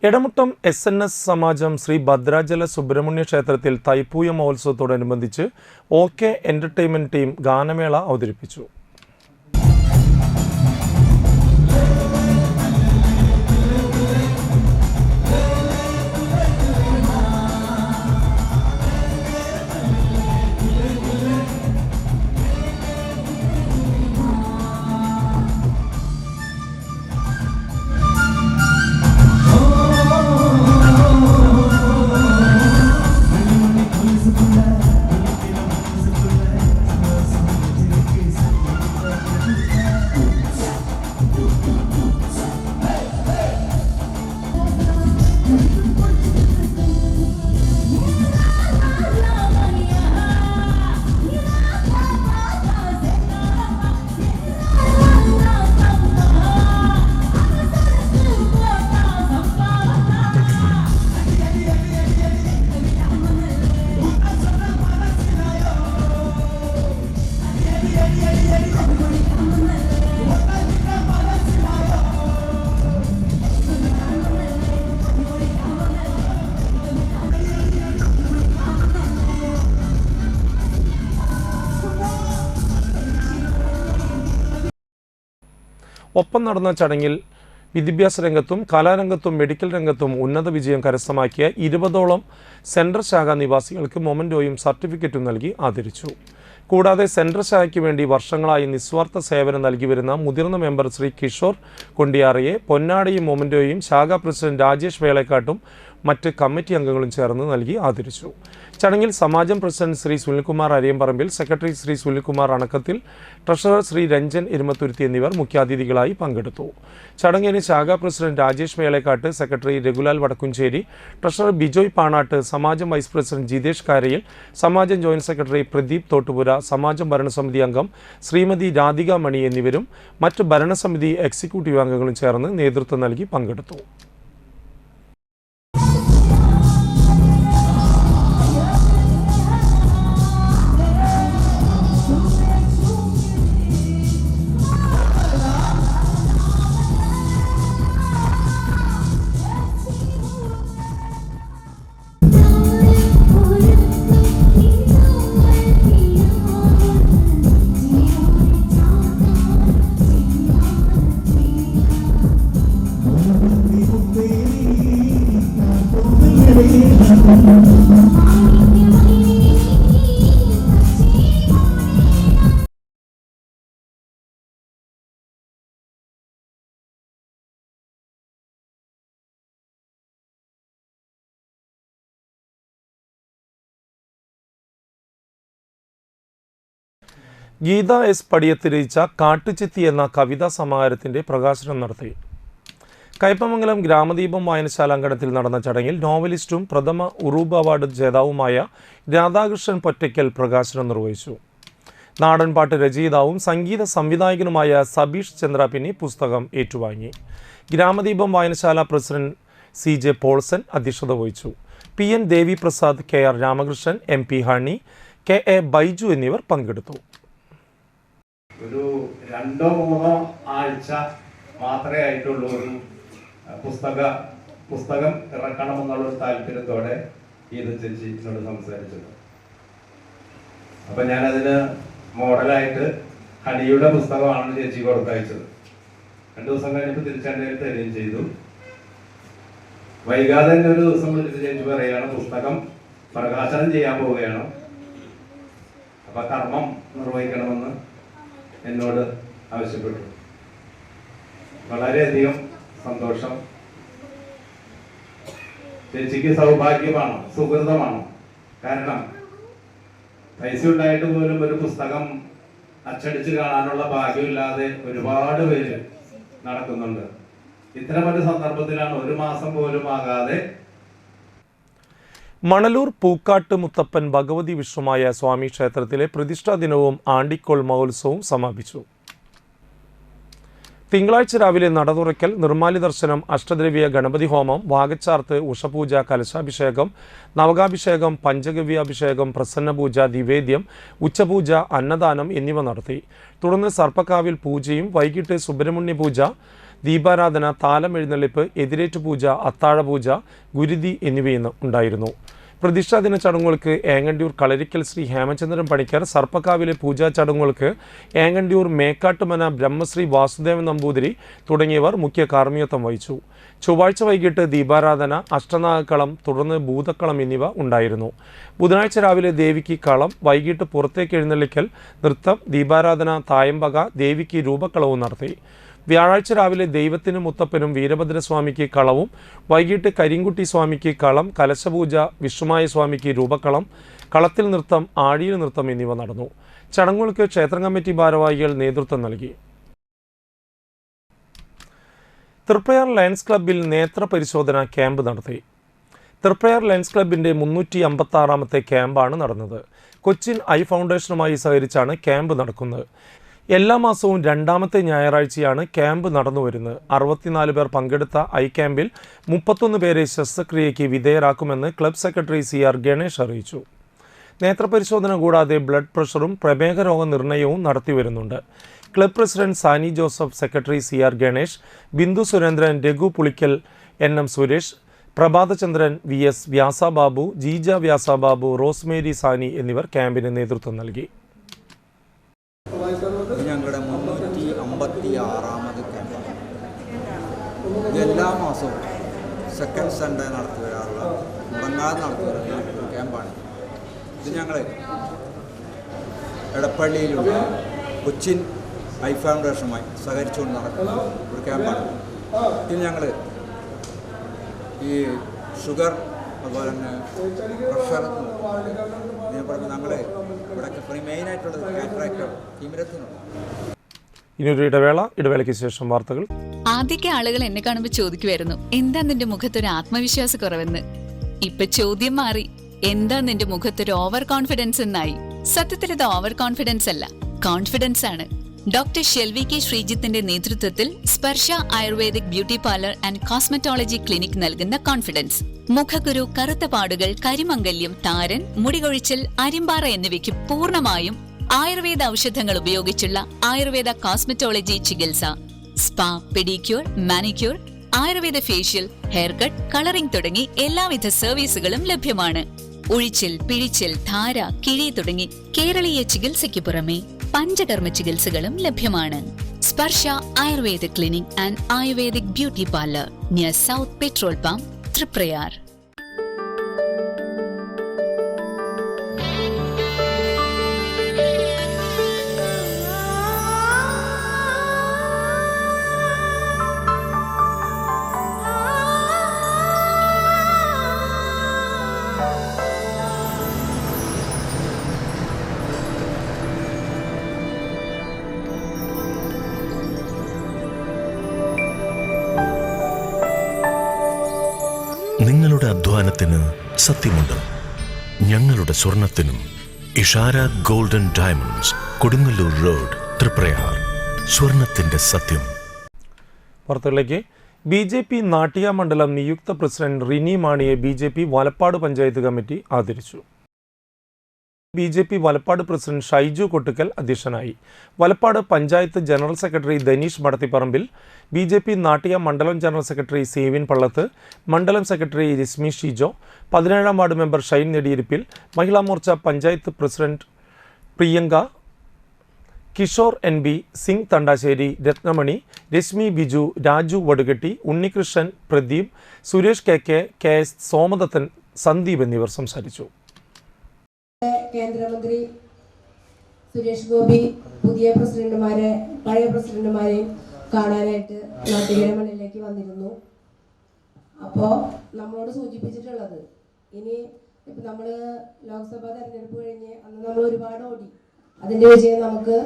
എടമുട്ടം SNS സമാജം ശ്രീ ഭദ്രാചല സുബ്രഹ്മണ്യ ക്ഷേത്രത്തിൽ തൈപ്പൂയ മഹോത്സവത്തോടനുബന്ധിച്ച് OK എന്റർടൈൻമെന്റ് ടീം ഗാനമേള അവതരിപ്പിച്ചു. ഒപ്പം നടന്ന ചടങ്ങിൽ വിദ്യാഭ്യാസ രംഗത്തും കലാരംഗത്തും മെഡിക്കൽ രംഗത്തും ഉന്നത വിജയം കരസ്ഥമാക്കിയ 20ഓളം സെൻട്രൽ ശാഖാ നിവാസികൾക്ക് മൊമന്റോയും സർട്ടിഫിക്കറ്റും നൽകി ആദരിച്ചു. കൂടാതെ സെൻട്രൽ ശാഖയ്ക്ക് വേണ്ടി വർഷങ്ങളായി നിസ്വാർത്ഥ സേവനം നൽകി വരുന്ന മുതിർന്ന മെമ്പർ ശ്രീ കിഷോർ കൊണ്ടിയാറയെ പൊന്നാടിയും മൊമന്റോയും ശാഖാ പ്രസിഡന്റ് രാജേഷ് വേളക്കാട്ടും മറ്റ് കമ്മിറ്റി അംഗങ്ങളും ചേർന്ന് നൽകി ആദരിച്ചു. ചടങ്ങിൽ സമാജം president Sri Sunilkumar Ariyamparambil, secretary Sri Sunilkumar Anakkathil, treasurer Sri Ranjan Irumathuruthi എന്നിവർ മുഖ്യാതിഥികളായി പങ്കെടുത്തു. ചടങ്ങിന് ശാഖാ പ്രസിഡന്റ് രാജേഷ് വേളക്കാട്ട്, സെക്രട്ടറി രഘുലാൽ വടക്കുംചേരി, ട്രഷറർ ബിജോയ് പാണാട്ട്, സമാജം വൈസ് പ്രസിഡന്റ് ജിതേഷ് കാരയിൽ, സമാജം ജോയിന്റ് സെക്രട്ടറി പ്രദീപ് തോട്ടുപുര, സമാജം ഭരണസമിതി അംഗം ശ്രീമതി രാധിക മണി എന്നിവരും മറ്റ് ഭരണസമിതി എക്സിക്യൂട്ടീവ് അംഗങ്ങളും ചേർന്ന് നേതൃത്വം നൽകി പങ്കെടുത്തു. ഗീത S പടിയത്ത് രചിച്ച കാട്ടുചെത്തി എന്ന കവിതാ സമാഹാരത്തിന്റെ പ്രകാശനം നടത്തി. കയ്പമംഗലം ഗ്രാമദീപം വായനശാല അങ്കണത്തിൽ നടന്ന ചടങ്ങിൽ നോവലിസ്റ്റും പ്രഥമ ഉറൂബ് അവാർഡ് ജേതാവുമായ രാധാകൃഷ്ണൻ പൊറ്റയ്ക്കൽ പ്രകാശനം നിർവഹിച്ചു. നാടൻപാട്ട് രചയിതാവും സംഗീത സംവിധായകനുമായ സബീഷ് ചന്ദ്രാപിന്നി പുസ്തകം ഏറ്റുവാങ്ങി. ഗ്രാമദീപം വായനശാല പ്രസിഡന്റ് CJ പോൾസൺ അധ്യക്ഷത വഹിച്ചു. PN Devi Prasad, KR Ramakrishnan, MP Honey, KA Baiju എന്നിവർ പങ്കെടുത്തു. ഒരു 2-3 ആഴ്ച മാത്രമേ ആയിട്ടുള്ളൂ ഒരു പുസ്തകം ഇറക്കണമെന്നുള്ള താല്പര്യത്തോടെ ഇത് ചേച്ചി എന്നോട് സംസാരിച്ചത്. അപ്പൊ ഞാനതിന് മോഡലായിട്ട് ഹണിയുടെ പുസ്തകമാണ് ചേച്ചി കൊടുത്തയച്ചത്. 2 ദിവസം കഴിഞ്ഞപ്പോൾ തിരിച്ചെൻ്റെ തരികയും ചെയ്തു. വൈകാതെ തന്നെ ഒരു ദിവസം വിളിച്ച് ചേച്ചി പറയുകയാണ് പുസ്തകം പ്രകാശനം ചെയ്യാൻ പോവുകയാണ്, അപ്പൊ കർമ്മം നിർവഹിക്കണമെന്ന് എന്നോട് ആവശ്യപ്പെട്ടു. വളരെയധികം സന്തോഷം. ചേച്ചിക്ക് സൗഭാഗ്യമാണ്, സുഹൃതമാണ്. കാരണം പൈസ ഉണ്ടായിട്ട് പോലും ഒരു പുസ്തകം അച്ചടിച്ച് കാണാനുള്ള ഭാഗ്യമില്ലാതെ ഒരുപാട് പേര് നടക്കുന്നുണ്ട്. ഇത്തരമൊരു സന്ദർഭത്തിലാണ് 1 മാസം പോലും ആകാതെ മണലൂർ പൂക്കാട്ട് മുത്തപ്പൻ ഭഗവതി വിഷ്ണുമായ സ്വാമി ക്ഷേത്രത്തിലെ പ്രതിഷ്ഠാ ദിനവും ആണ്ടിക്കോൾ മഹോത്സവവും സമാപിച്ചു. തിങ്കളാഴ്ച രാവിലെ നട തുറക്കൽ, നിർമ്മാല്യ ദർശനം, അഷ്ടദ്രവ്യ ഗണപതി ഹോമം, വാകച്ചാർത്ത്, ഉഷപൂജ, കലശാഭിഷേകം, നവകാഭിഷേകം, പഞ്ചഗവ്യാഭിഷേകം, പ്രസന്നപൂജ, നിവേദ്യം, ഉച്ചപൂജ, അന്നദാനം എന്നിവ നടത്തി. തുടർന്ന് സർപ്പക്കാവിൽ പൂജയും വൈകിട്ട് സുബ്രഹ്മണ്യ പൂജ, ദീപാരാധന, താലം എഴുന്നള്ളിപ്പ്, എതിരേറ്റ് പൂജ, അത്താഴപൂജ, ഗുരുതി എന്നിവയും ഉണ്ടായിരുന്നു. പ്രതിഷ്ഠാദിന ചടങ്ങുകൾക്ക് ഏങ്ങണ്ടിയൂർ കളരിക്കൽ ശ്രീ ഹേമചന്ദ്രൻ പണിക്കർ, സർപ്പക്കാവിലെ പൂജാ ചടങ്ങുകൾക്ക് ഏങ്ങണ്ടിയൂർ മേക്കാട്ടുമന ബ്രഹ്മശ്രീ വാസുദേവൻ നമ്പൂതിരി തുടങ്ങിയവർ മുഖ്യ കാർമ്മികത്വം വഹിച്ചു. ചൊവ്വാഴ്ച വൈകിട്ട് ദീപാരാധന, അഷ്ടനാഗക്കളം, തുടർന്ന് ഭൂതക്കളം എന്നിവ ഉണ്ടായിരുന്നു. ബുധനാഴ്ച രാവിലെ ദേവിക്ക് കളം, വൈകിട്ട് പുറത്തേക്ക് എഴുന്നള്ളിക്കൽ, നൃത്തം, ദീപാരാധന, തായമ്പക, ദേവിക്ക് രൂപക്കളവും നടത്തി. വ്യാഴാഴ്ച രാവിലെ ദൈവത്തിനും മുത്തപ്പനും വീരഭദ്രസ്വാമിക്ക് കളവും, വൈകിട്ട് കരിങ്കുട്ടി സ്വാമിക്ക് കളം, കലശപൂജ, വിഷ്ണുമായ സ്വാമിക്ക് രൂപക്കളം, കളത്തിൽ നൃത്തം, ആഴിയിൽ നൃത്തം എന്നിവ നടന്നു. ചടങ്ങുകൾക്ക് ക്ഷേത്രം കമ്മിറ്റി ഭാരവാഹികൾ നേതൃത്വം നൽകി. തൃപ്രയാർ ലയൺസ് ക്ലബ്ബിൽ നേത്ര പരിശോധന ക്യാമ്പ് നടത്തി. തൃപ്രയാർ ലയൺസ് ക്ലബിൻ്റെ 356ാമത്തെ ക്യാമ്പാണ് നടന്നത്. കൊച്ചിൻ ഐ ഫൗണ്ടേഷനുമായി സഹകരിച്ചാണ് ക്യാമ്പ് നടക്കുന്നത്. എല്ലാ മാസവും 2ാമത്തെ ഞായറാഴ്ചയാണ് ക്യാമ്പ് നടന്നു വരുന്നത്. 64 പേർ പങ്കെടുത്ത ഐ ക്യാമ്പിൽ 31 പേരെ ശസ്ത്രക്രിയയ്ക്ക് വിധേയരാക്കുമെന്ന് ക്ലബ് സെക്രട്ടറി CR ഗണേഷ് അറിയിച്ചു. നേത്രപരിശോധന കൂടാതെ ബ്ലഡ് പ്രഷറും പ്രമേഹ രോഗ നിർണയവും നടത്തി വരുന്നുണ്ട്. Club president Sani Joseph, secretary CR Ganesh, Bindu Surendran, Raghu Pulikkal, NM Suresh, Prabhathachandran, VS Vyasababu, Jeeja Vyasababu, Rosemary Sani എന്നിവർ ക്യാമ്പിന് നേതൃത്വം നൽകി. ഞങ്ങളുടെ 356ാമത് ക്യാമ്പാണ്. ഇത് എല്ലാ മാസവും സെക്കൻഡ് സൺഡേ നടത്തി വരാറുള്ള, മുടങ്ങാതെ നടത്തി വരുന്ന ഒരു ക്യാമ്പാണ്. ഇത് ഞങ്ങൾ എടപ്പള്ളിയിലുള്ള കൊച്ചിൻ ഐ ഫൗണ്ടേഷനുമായി സഹകരിച്ചുകൊണ്ട് നടക്കുന്ന ഒരു ക്യാമ്പാണ്. ഇതിൽ ഞങ്ങൾ ഈ ഷുഗർ, അതുപോലെ തന്നെ പ്രഷർ, ഇതിനെപ്പുറമെ ഞങ്ങൾ ഇവിടെ മെയിനായിട്ടുള്ളത് കാറ്ററാക്ട്, തിമിരത്തിനുള്ള. ഇനിയൊരു ഇടവേളയ്ക്ക് ശേഷം വാർത്തകൾ. ആദ്യമൊക്കെ ആളുകൾ എന്നെ കാണുമ്പോൾ ചോദിക്കുമായിരുന്നു, എന്താ നിന്റെ മുഖത്തൊരു ആത്മവിശ്വാസ കുറവെന്ന്. ഇപ്പൊ ചോദ്യം മാറി, എന്താ നിന്റെ മുഖത്തൊരു ഓവർ കോൺഫിഡൻസ് എന്നായി. സത്യത്തിൽ ഇത് ഓവർ കോൺഫിഡൻസ് അല്ല, കോൺഫിഡൻസ് ആണ്. ഡോക്ടർ ഷെൽവി കെ ശ്രീജിത്തിന്റെ നേതൃത്വത്തിൽ Sparsha Ayurvedic beauty parlour and cosmetology clinic നൽകുന്ന കോൺഫിഡൻസ്. മുഖക്കുരു, കറുത്ത പാടുകൾ, കരിമംഗല്യം, താരൻ, മുടികൊഴിച്ചിൽ, അരിമ്പാറ എന്നിവയ്ക്ക് പൂർണ്ണമായും ആയുർവേദ ഔഷധങ്ങൾ ഉപയോഗിച്ചുള്ള ആയുർവേദ കോസ്മെറ്റോളജി ചികിത്സ. Spa, pedicure, manicure, Ayurveda facial, hair cut, colouring തുടങ്ങി എല്ലാവിധ സർവീസുകളും ലഭ്യമാണ്. ഉഴിച്ചിൽ, പിഴിച്ചിൽ, ധാര, കിഴി തുടങ്ങി കേരളീയ ചികിത്സയ്ക്ക് പുറമെ പഞ്ചകർമ്മ ചികിത്സകളും ലഭ്യമാണ്. Sparsha Ayurveda clinic and Ayurvedic beauty parlour, near south petrol pump, Triprayar. നിങ്ങളുടെ അധ്വാനത്തിന് സത്യമുണ്ട്, ഞങ്ങളുടെ സ്വർണത്തിനും. Ishara golden diamonds, Kodungallur road, Triprayar. സ്വർണത്തിന്റെ സത്യം. വാർത്തകളിലേക്ക്. BJP നാട്ടിക മണ്ഡലം നിയുക്ത പ്രസിഡന്റ് റിനി മാണിയെ BJP വലപ്പാട് പഞ്ചായത്ത് കമ്മിറ്റി ആദരിച്ചു. BJP വലപ്പാട് പ്രസിഡന്റ് ഷൈജു കൊട്ടുക്കൽ അധ്യക്ഷനായി. Valappad panchayat general secretary Dhaneesh Madathiparambil, BJP Nattika മണ്ഡലം ജനറൽ സെക്രട്ടറി സേവിൻ പള്ളത്ത്, മണ്ഡലം സെക്രട്ടറി രശ്മി ഷിജോ, 17ാം ward member Shine Nediyirippil, Mahila Morcha panchayat president Priyanka, Kishore NB, Singh Thandassery, Ratnamani, Reshmi Biju, Raju Vadukketti, Unnikrishnan, Pradeep, Suresh KK, KS Somadathan, Sandeep എന്നിവർ സംസാരിച്ചു. കേന്ദ്രമന്ത്രി സുരേഷ് ഗോപി പുതിയ പ്രസിഡന്റുമാരെ പഴയ പ്രസിഡന്റുമാരെയും കാണാനായിട്ട് നാട്ടികരമണിലേക്ക് വന്നിരുന്നു. അപ്പോൾ നമ്മളോട് സൂചിപ്പിച്ചിട്ടുള്ളത് ഇനി ഇപ്പം നമ്മൾ ലോക്സഭാ തെരഞ്ഞെടുപ്പ് കഴിഞ്ഞ് അന്ന് നമ്മൾ ഒരുപാട് ഓടി, അതിൻ്റെ വിജയം നമുക്ക്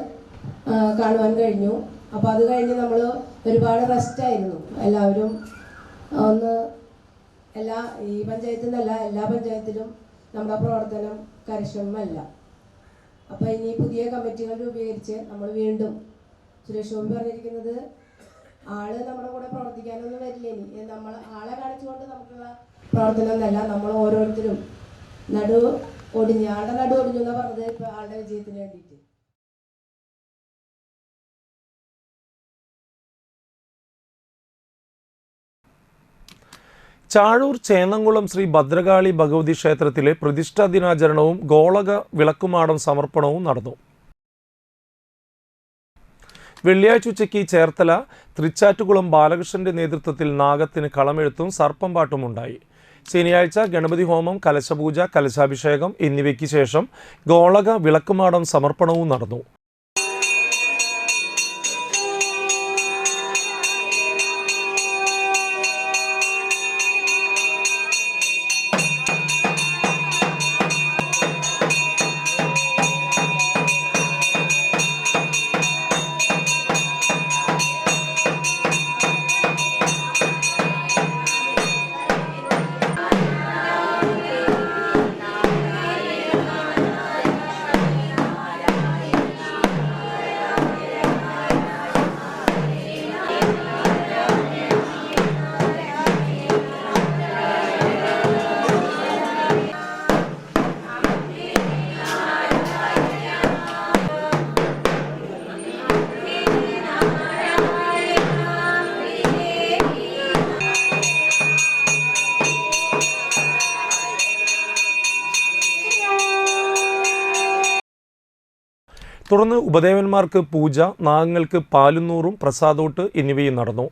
കാണുവാൻ കഴിഞ്ഞു. അപ്പോൾ അത് കഴിഞ്ഞ് നമ്മൾ ഒരുപാട് റെസ്റ്റായിരുന്നു എല്ലാവരും. ഈ പഞ്ചായത്തിൽ നിന്നല്ല, എല്ലാ പഞ്ചായത്തിലും നമ്മുടെ പ്രവർത്തനം കാര്യക്ഷമമല്ല. അപ്പോൾ ഇനി പുതിയ കമ്മിറ്റികൾ രൂപീകരിച്ച് നമ്മൾ വീണ്ടും സുരേഷ് ഗോപി പറഞ്ഞിരിക്കുന്നത് ആള് നമ്മുടെ കൂടെ പ്രവർത്തിക്കാനൊന്നും വരില്ല. ഇനി നമ്മൾ ആളെ കാണിച്ചുകൊണ്ട് നമുക്കുള്ള പ്രവർത്തനം എന്നല്ല, നമ്മൾ ഓരോരുത്തരും ആളുടെ നടു ഒടിഞ്ഞു എന്നാണ് പറഞ്ഞത്. ഇപ്പോൾ ആളുടെ വിജയത്തിന് വേണ്ടിയിട്ട് ചാഴൂർ ചേന്നംകുളം ശ്രീ ഭദ്രകാളി ഭഗവതി ക്ഷേത്രത്തിലെ പ്രതിഷ്ഠാ ദിനാചരണവും ഗോളക വിളക്കുമാടം സമർപ്പണവും നടന്നു. വെള്ളിയാഴ്ച ഉച്ചയ്ക്ക് ചേർത്തല തൃച്ചാറ്റുകുളം ബാലകൃഷ്ണന്റെ നേതൃത്വത്തിൽ നാഗത്തിന് കളമെഴുത്തും സർപ്പം പാട്ടും ഉണ്ടായി. ശനിയാഴ്ച ഗണപതി ഹോമം, കലശപൂജ, കലശാഭിഷേകം എന്നിവയ്ക്ക് ശേഷം ഗോളക വിളക്കുമാടം സമർപ്പണവും നടന്നു. തുടർന്ന് ഉപദേവന്മാർക്ക് പൂജ, നാഗങ്ങൾക്ക് പാലുന്നൂറും പ്രസാദോട്ട് എന്നിവയും നടന്നു.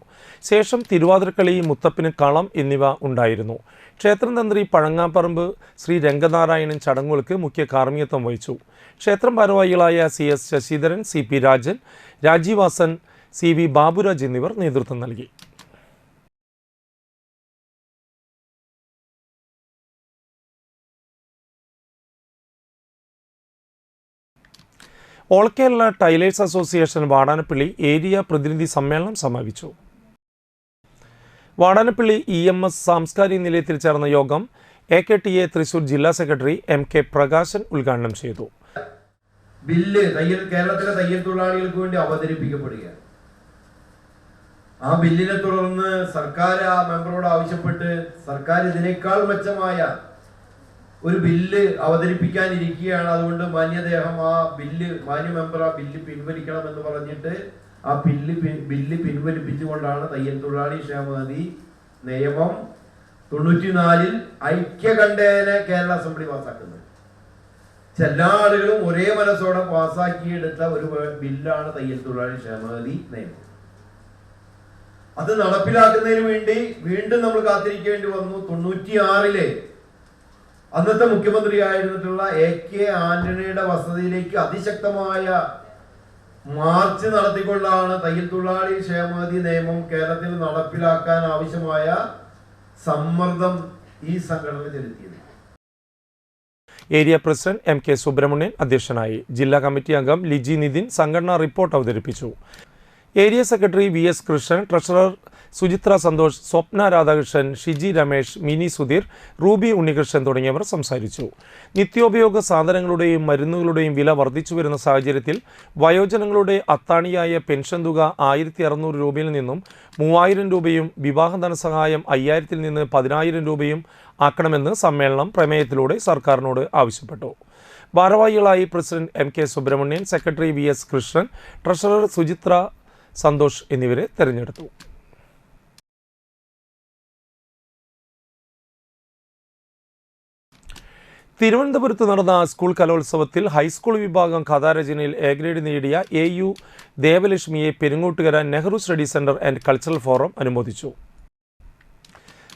ശേഷം തിരുവാതിരക്കളി, മുത്തപ്പന് കളം എന്നിവ ഉണ്ടായിരുന്നു. ക്ഷേത്രം തന്ത്രി പഴങ്ങാപ്പറമ്പ് ശ്രീ രംഗനാരായണൻ ചടങ്ങുകൾക്ക് മുഖ്യ കാർമ്മികത്വം വഹിച്ചു. ക്ഷേത്രം ഭാരവാഹികളായ CS Sasidharan, CP Rajan, രാജീവാസൻ, CV Baburaj എന്നിവർ നേതൃത്വം നൽകി. All Kerala tailors association Vadanappally area പ്രതിനിധി സമ്മേളനം സമാപിച്ചു. വാടാനപ്പള്ളി EMS സാംസ്കാരിക നിലയത്തിൽ ചേർന്ന യോഗം AKTA തൃശൂർ ജില്ലാ സെക്രട്ടറി MK പ്രകാശൻ ഉദ്ഘാടനം ചെയ്തു. ബില്ല് കേരളത്തിലെ തയ്യൽ തൊഴിലാളികൾക്ക് വേണ്ടി അവതരിപ്പിക്കപ്പെടുകയാണ്. ആ ബില്ലിനെ തുടർന്ന് സർക്കാർ ആ മെമ്പറോട് ആവശ്യപ്പെട്ട് സർക്കാർ ഇതിനേക്കാൾ മെച്ചമായ ഒരു ബില്ല് അവതരിപ്പിക്കാനിരിക്കുകയാണ്. അതുകൊണ്ട് മാന്യദേഹം മാന്യ മെമ്പർ ആ ബില്ല് പിൻവലിക്കണമെന്ന് പറഞ്ഞിട്ട് ആ ബില്ല് പിൻവലിപ്പിച്ചുകൊണ്ടാണ് തയ്യൽ തൊഴിലാളി ക്ഷേമനിധി നിയമം 94 ഐക്യകണ്ഠേന കേരള അസംബ്ലി പാസ്സാക്കുന്നത്. എല്ലാ ആളുകളും ഒരേ മനസ്സോടെ പാസ്സാക്കിയെടുത്ത ഒരു ബില്ലാണ് തയ്യൽ തൊഴിലാളി ക്ഷേമനിധി നിയമം. അത് നടപ്പിലാക്കുന്നതിന് വേണ്ടി വീണ്ടും നമ്മൾ കാത്തിരിക്കേണ്ടി വന്നു. 96 അന്നത്തെ മുഖ്യമന്ത്രിയായിരുന്നിട്ടുള്ള AK ആന്റണിയുടെ വസതിയിലേക്ക് അതിശക്തമായ മാർച്ച് നടത്തിക്കൊണ്ടാണ് തയ്യൽ തൊഴിലാളി ക്ഷേമനിധി നിയമം കേരളത്തിൽ നടപ്പിലാക്കാൻ ആവശ്യമായ സമ്മർദ്ദം ഈ സംഘടന ചെലുത്തിയത്. ഏരിയ പ്രസിഡന്റ് MK സുബ്രഹ്മണ്യൻ അധ്യക്ഷനായി. ജില്ലാ കമ്മിറ്റി അംഗം ലിജി നിതിൻ സംഘടനാ റിപ്പോർട്ട് അവതരിപ്പിച്ചു. Area secretary VS Krishnan, treasurer Suchithra Santhosh, Swapna Radhakrishnan, Shiji Ramesh, Mini Sudheer, Ruby Unnikrishnan തുടങ്ങിയവർ സംസാരിച്ചു. നിത്യോപയോഗ സാധനങ്ങളുടെയും മരുന്നുകളുടെയും വില വർദ്ധിച്ചു വരുന്ന സാഹചര്യത്തിൽ വയോജനങ്ങളുടെ അത്താണിയായ പെൻഷൻ തുക 1600 രൂപയിൽ നിന്നും 3000 രൂപയും വിവാഹ ധനസഹായം 5000 നിന്ന് 10000 രൂപയും ആക്കണമെന്ന് സമ്മേളനം പ്രമേയത്തിലൂടെ സർക്കാരിനോട് ആവശ്യപ്പെട്ടു. ഭാരവാഹികളായി president MK Subrahmanyan, secretary VS Krishnan, treasurer Suchithra Santhosh എന്നിവരെ തെരഞ്ഞെടുത്തു. തിരുവനന്തപുരത്ത് നടന്ന സ്കൂൾ കലോത്സവത്തിൽ ഹൈസ്കൂൾ വിഭാഗം കഥാരചനയിൽ എ ഗ്രേഡ് നേടിയ AU ദേവലക്ഷ്മിയെ Perungottukara Nehru study centre and cultural forum അനുമോദിച്ചു.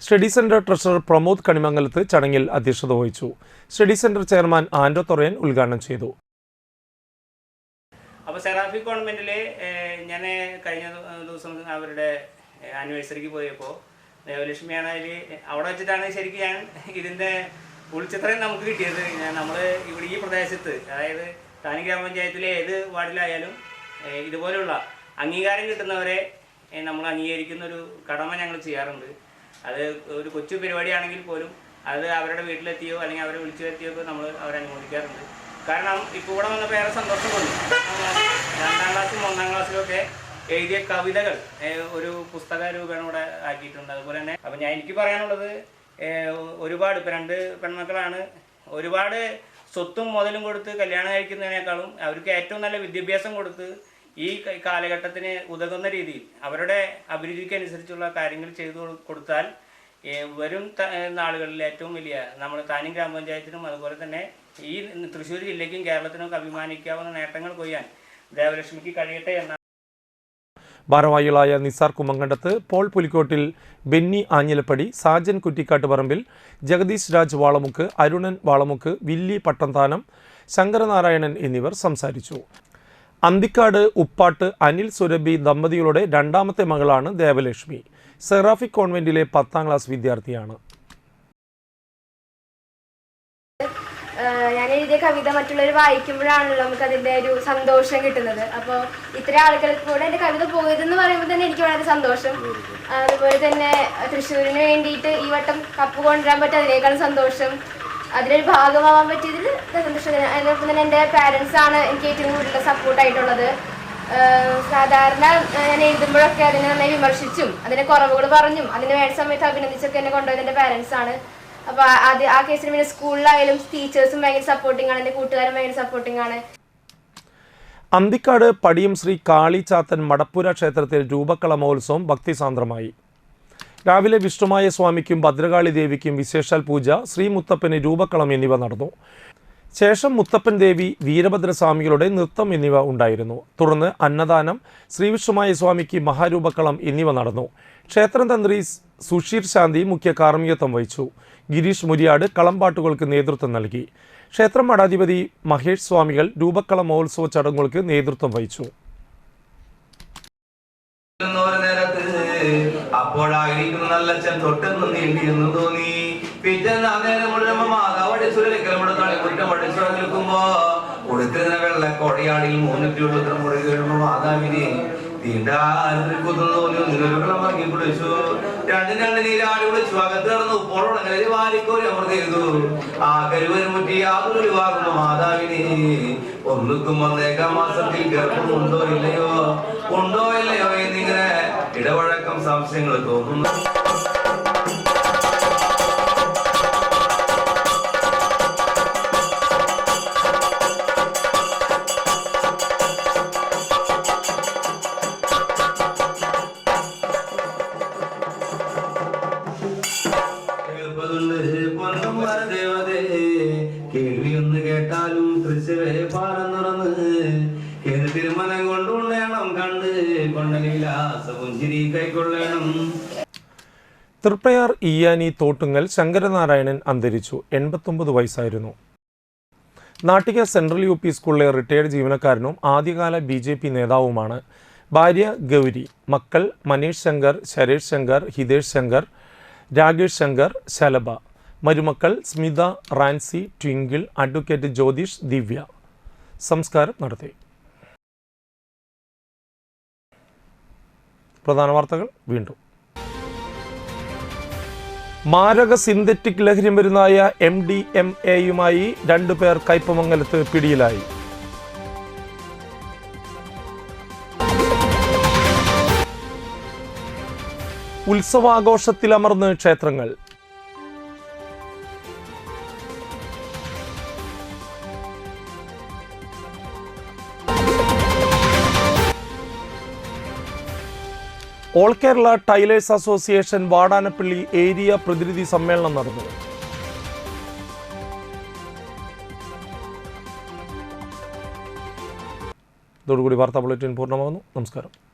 Study centre treasurer Pramod Kanimangalath ചടങ്ങിൽ അധ്യക്ഷത വഹിച്ചു. Study centre chairman Ando Thorayan ഉദ്ഘാടനം ചെയ്തു. അപ്പോൾ സെറാഫി കോൺവെന്റിൽ ഞാൻ കഴിഞ്ഞ ദിവസം അവരുടെ ആനിവേഴ്സറിക്ക് പോയപ്പോൾ ദേവലക്ഷ്മിയാണ് അവിടെ വെച്ചിട്ടാണ് ശരിക്കും ഞാൻ ഇതിൻ്റെ ഉൾച്ചിത്രം നമുക്ക് കിട്ടിയത്. നമ്മൾ ഇവിടെ ഈ പ്രദേശത്ത്, അതായത് താനി ഗ്രാമപഞ്ചായത്തിലെ ഏത് വാർഡിലായാലും ഇതുപോലെയുള്ള അംഗീകാരം കിട്ടുന്നവരെ നമ്മൾ അംഗീകരിക്കുന്നൊരു കടമ ഞങ്ങൾ ചെയ്യാറുണ്ട്. അത് ഒരു കൊച്ചു പരിപാടിയാണെങ്കിൽ പോലും അത് അവരുടെ വീട്ടിലെത്തിയോ അല്ലെങ്കിൽ അവരെ വിളിച്ചു വരുത്തിയോ നമ്മൾ അവരെ അനുമോദിക്കാറുണ്ട്. കാരണം ഇപ്പോൾ ഇവിടെ വന്നപ്പോൾ ഏറെ സന്തോഷം തോന്നി. 2ാം ക്ലാസ്സും 1ാം ക്ലാസ്സിലൊക്കെ എഴുതിയ കവിതകൾ ഒരു പുസ്തക രൂപേണ ഇവിടെ ആക്കിയിട്ടുണ്ട്. അതുപോലെ തന്നെ അപ്പം എനിക്ക് പറയാനുള്ളത്, ഒരുപാട് ഇപ്പം 2 പെൺമക്കളാണ്, ഒരുപാട് സ്വത്തും മുതലും കൊടുത്ത് കല്യാണം കഴിക്കുന്നതിനേക്കാളും അവർക്ക് ഏറ്റവും നല്ല വിദ്യാഭ്യാസം കൊടുത്ത് ഈ കാലഘട്ടത്തിന് ഉതകുന്ന രീതിയിൽ അവരുടെ അഭിരുചിക്കനുസരിച്ചുള്ള കാര്യങ്ങൾ ചെയ്തു കൊടുത്താൽ വരും നാളുകളിൽ ഏറ്റവും വലിയ നമ്മുടെ താനി ഗ്രാമപഞ്ചായത്തിനും അതുപോലെ തന്നെ ഈ തൃശ്ശൂർ ജില്ലയ്ക്കും കേരളത്തിനും അഭിമാനിക്കാവുന്ന നേട്ടങ്ങൾ കൊയ്യാൻ ദേവലക്ഷ്മിക്ക് കഴിയട്ടെ എന്നാണ്. ഭാരവാഹികളായ നിസാർ കുമ്മങ്കണ്ടത്ത്, പോൾ പുലിക്കോട്ടിൽ, ബെന്നി ആഞ്ഞിലപ്പടി, സാജൻ കുറ്റിക്കാട്ട് പറമ്പിൽ, ജഗദീഷ് രാജ് വാളമുക്ക്, അരുണൻ വാളമുക്ക്, വില്ലി പട്ടംതാനം, ശങ്കരനാരായണൻ എന്നിവർ സംസാരിച്ചു. അന്തിക്കാട് ഉപ്പാട്ട് അനിൽ സുരഭി ദമ്പതികളുടെ 2ാമത്തെ മകളാണ് ദേവലക്ഷ്മി. സെറാഫിക് കോൺവെന്റിലെ 10ാം ക്ലാസ് വിദ്യാർത്ഥിയാണ്. ഞാൻ എഴുതിയ കവിത മറ്റുള്ളവർ വായിക്കുമ്പോഴാണല്ലോ നമുക്ക് അതിൻ്റെ ഒരു സന്തോഷം കിട്ടുന്നത്. അപ്പോൾ ഇത്ര ആളുകൾക്ക് കൂടെ എൻ്റെ കവിത പോയതെന്ന് പറയുമ്പോൾ തന്നെ എനിക്ക് വളരെ സന്തോഷം. അതുപോലെ തന്നെ തൃശ്ശൂരിന് വേണ്ടിയിട്ട് ഈ വട്ടം കപ്പ് കൊണ്ടുവരാൻ പറ്റും, അതിനേക്കാളും സന്തോഷം. അതിലൊരു ഭാഗമാവാൻ പറ്റിയതിൽ സന്തോഷം. അതിനൊപ്പം തന്നെ എൻ്റെ പാരൻസാണ് എനിക്ക് ഏറ്റവും കൂടുതൽ സപ്പോർട്ടായിട്ടുള്ളത്. സാധാരണ ഞാൻ എഴുതുമ്പോഴൊക്കെ അതിനെ നന്നായി വിമർശിച്ചും അതിൻ്റെ കുറവുകൾ പറഞ്ഞും അതിന് വേണ്ട സമയത്ത് അഭിനന്ദിച്ചൊക്കെ എന്നെ കൊണ്ടുപോയത് എൻ്റെ പാരൻസാണ്. അപ്പോൾ ആ കേസിന് പിന്നെ സ്കൂളിലായാലും ടീച്ചേഴ്സും ഭയങ്കര സപ്പോർട്ടിംഗ് ആണ്, എൻ്റെ കൂട്ടുകാരും ഭയങ്കര സപ്പോർട്ടിംഗ് ആണ്. അന്തിക്കാട് പടിയം ശ്രീ കാളിച്ചാത്തൻ മടപ്പുര ക്ഷേത്രത്തിൽ രൂപക്കള മഹോത്സവം ഭക്തിസാന്ദ്രമായി. രാവിലെ വിഷ്ണുമായ സ്വാമിക്കും ഭദ്രകാളി ദേവിക്കും വിശേഷാൽ പൂജ, ശ്രീ മുത്തപ്പന് രൂപക്കളം എന്നിവ നടന്നു. ശേഷം മുത്തപ്പൻ ദേവി, വീരഭദ്രസ്വാമികളുടെ നൃത്തം എന്നിവ ഉണ്ടായിരുന്നു. തുടർന്ന് അന്നദാനം, ശ്രീവിഷ്ണുമായ സ്വാമിക്ക് മഹാരൂപക്കളം എന്നിവ നടന്നു. ക്ഷേത്രം തന്ത്രി സുഷീർ ശാന്തി മുഖ്യ കാർമ്മികത്വം വഹിച്ചു. ഗിരീഷ് മുരിയാട് കളംപാട്ടുകൾക്ക് നേതൃത്വം നൽകി. ക്ഷേത്രം മഠാധിപതി മഹേഷ് സ്വാമികൾ രൂപക്കള മഹോത്സവ ചടങ്ങുകൾക്ക് നേതൃത്വം വഹിച്ചു. അപ്പോഴായിരിക്കും നല്ലച്ഛൻ തൊട്ടെന്ന് നീണ്ടിയെന്ന് തോന്നി. പിറ്റേന്ന് നേരം മുഴുവൻ മാതാവടി നിൽക്കുമ്പോ കൊടുക്കുന്ന വെള്ള കൊടയാടിൽ 3 കിലോഗ്രാം മുറി കഴിയുമ്പോ മാതാവിനെ തീണ്ടാകുന്നു തോന്നി. വെള്ളം വാങ്ങി കുടിച്ചു. 2 നീരാടി വിളിച്ചു. അകത്ത് കിടന്നു ഉപ്പോളങ്ങനെ വാരിക്കോരി അമർ ചെയ്തു. ആ കരുവരും മുറ്റി യാതൊരു വാങ്ങുന്നു മാതാവിനെ. ഒന്നുക്കും 1 മാസത്തിൽ ഗർഭം ഉണ്ടോ ഇല്ലയോ എന്നിങ്ങനെ ഇടവഴക്കം സംശയങ്ങൾ തോന്നുന്നു. കേൾവിയൊന്ന് കേട്ടാലും തൃശ്ശിവേ പാരം തുറന്ന് തിരുമനം കൊണ്ടുള്ളണം കണ്ട് കൊണ്ടലീലാസപുഞ്ചിരി കൈക്കൊള്ളണം. തൃപ്രയാർ ഈയാനി തോട്ടുങ്ങൽ ശങ്കരനാരായണൻ അന്തരിച്ചു. 89 വയസ്സായിരുന്നു. നാട്ടിക സെൻട്രൽ UP സ്കൂളിലെ റിട്ടയർഡ് ജീവനക്കാരനും ആദ്യകാല BJP നേതാവുമാണ്. ഭാര്യ ഗൗരി, മക്കൾ മനീഷ് ശങ്കർ, ശരേഷ് ശങ്കർ, ഹിതേഷ് ശങ്കർ, രാകേഷ് ശങ്കർ, ശലഭ. മരുമക്കൾ സ്മിത, റാൻസി, ട്വിങ്കിൾ, അഡ്വക്കേറ്റ് ജ്യോതിഷ്, ദിവ്യ. സംസ്കാരം നടത്തി. പ്രധാന വാർത്തകൾ വീണ്ടും. മാരക സിന്തറ്റിക് ലഹരി മരുന്നായ MDMA-യുമായി 2 പേർ കയ്പമംഗലത്ത് പിടിയിലായി. ഉത്സവാഘോഷത്തിലമർന്ന് ക്ഷേത്രങ്ങൾ. All Kerala tailors association Vadanappally area പ്രതിനിധി സമ്മേളനം നടന്നു. ഇതോടുകൂടി വാർത്താ ബുള്ളറ്റിൻ പൂർണ്ണമാകുന്നു. നമസ്കാരം.